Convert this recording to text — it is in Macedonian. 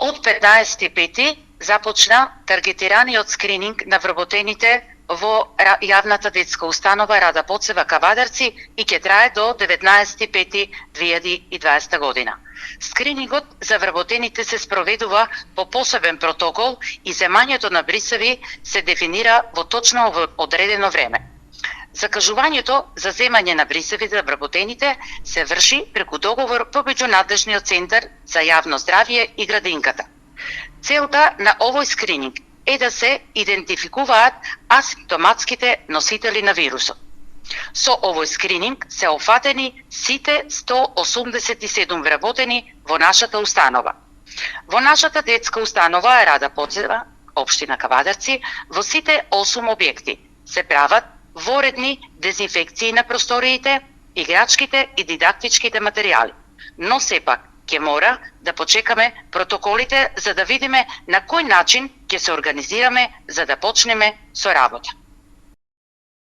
Од 15.5. започна таргетираниот скрининг на вработените во јавната детска установа Рада Поцева Кавадарци и ќе трае до 19.5.2020 година. Скринингот за вработените се спроведува по посебен протокол и земањето на брисеви се дефинира во точно одредено време. Закажувањето за земање на брисеви за вработените се врши преку договор помеѓу надлежниот центар за јавно здравје и градинката. Целта на овој скрининг е да се идентификуваат асимптоматските носители на вирусот. Со овој скрининг се офатени сите 187 вработени во нашата установа. Во нашата детска установа Рада Поцева, општина Кавадарци, во сите 8 објекти се прават воредни дезинфекции на просториите, играчките и дидактичките материјали. Но сепак ќе мора да почекаме протоколите за да видиме на кој начин ќе се организираме за да почнеме со работа.